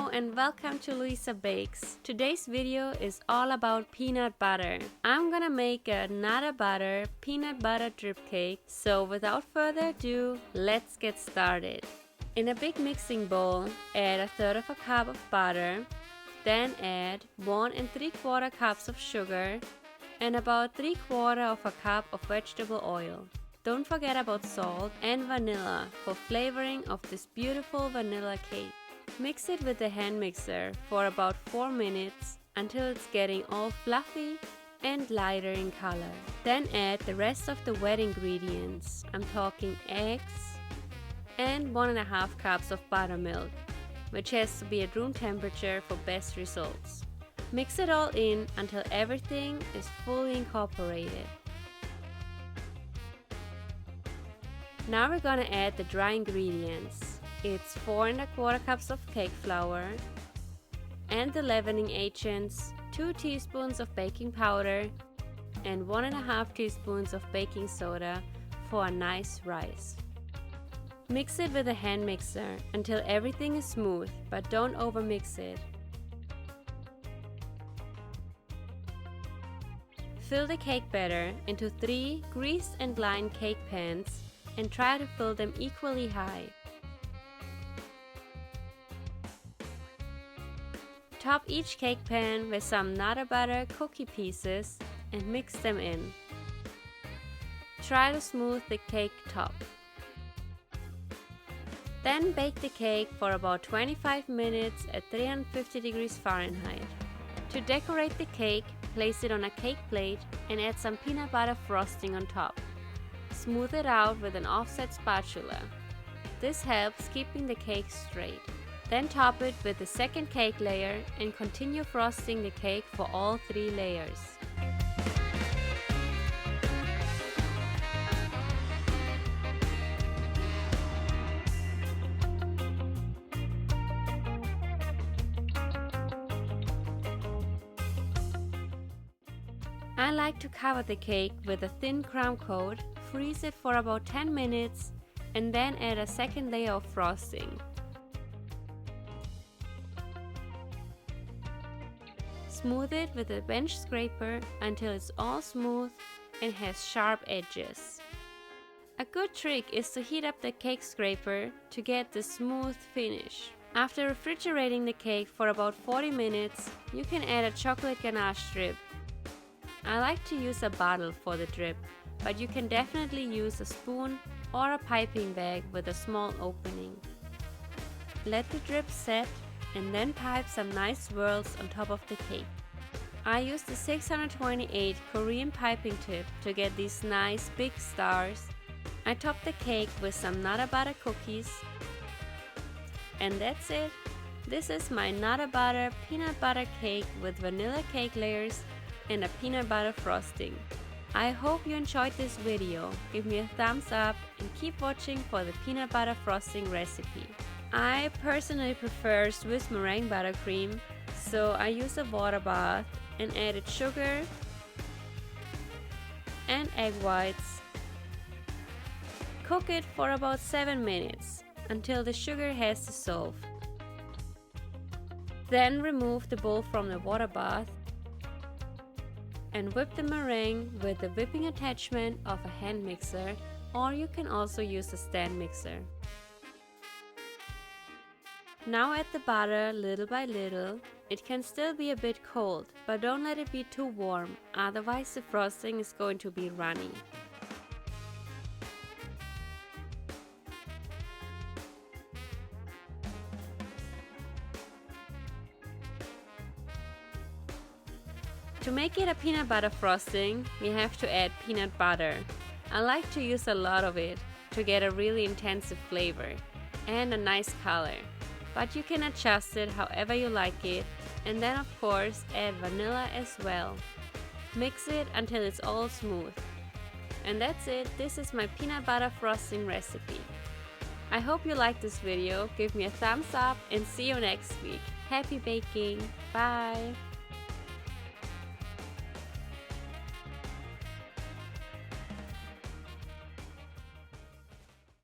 Hello and welcome to LUISA Bakes. Today's video is all about peanut butter. I'm gonna make a nata butter peanut butter drip cake, so without further ado, let's get started. In a big mixing bowl, add 1/3 cup of butter, then add 1 3/4 cups of sugar and about 3/4 cup of vegetable oil. Don't forget about salt and vanilla for flavoring of this beautiful vanilla cake. Mix it with the hand mixer for about 4 minutes until it's getting all fluffy and lighter in color. Then add the rest of the wet ingredients. I'm talking eggs and 1½ cups of buttermilk, which has to be at room temperature for best results. Mix it all in until everything is fully incorporated. Now we're gonna add the dry ingredients. It's 4 1/4 cups of cake flour and the leavening agents, 2 teaspoons of baking powder and 1½ teaspoons of baking soda for a nice rise. Mix it with a hand mixer until everything is smooth, but don't overmix it. Fill the cake batter into 3 greased and lined cake pans and try to fill them equally high. Top each cake pan with some nata butter cookie pieces and mix them in. Try to smooth the cake top. Then bake the cake for about 25 minutes at 350 degrees Fahrenheit. To decorate the cake, place it on a cake plate and add some peanut butter frosting on top. Smooth it out with an offset spatula. This helps keeping the cake straight. Then top it with the second cake layer and continue frosting the cake for all 3 layers. I like to cover the cake with a thin crumb coat, freeze it for about 10 minutes, and then add a second layer of frosting. Smooth it with a bench scraper until it's all smooth and has sharp edges. A good trick is to heat up the cake scraper to get the smooth finish. After refrigerating the cake for about 40 minutes, you can add a chocolate ganache drip. I like to use a bottle for the drip, but you can definitely use a spoon or a piping bag with a small opening. Let the drip set and then pipe some nice swirls on top of the cake. I used the 628 Korean piping tip to get these nice big stars. I topped the cake with some nata butter cookies. And that's it. This is my nata butter peanut butter cake with vanilla cake layers and a peanut butter frosting. I hope you enjoyed this video. Give me a thumbs up and keep watching for the peanut butter frosting recipe. I personally prefer Swiss meringue buttercream, so I use a water bath and added sugar and egg whites. Cook it for about 7 minutes until the sugar has dissolved. Then remove the bowl from the water bath and whip the meringue with the whipping attachment of a hand mixer, or you can also use a stand mixer. Now add the butter little by little. It can still be a bit cold, but don't let it be too warm, otherwise the frosting is going to be runny. To make it a peanut butter frosting, we have to add peanut butter. I like to use a lot of it to get a really intensive flavor and a nice color, but you can adjust it however you like it, and then of course add vanilla as well. Mix it until it's all smooth. And that's it. This is my peanut butter frosting recipe. I hope you liked this video. Give me a thumbs up and see you next week. Happy baking! Bye!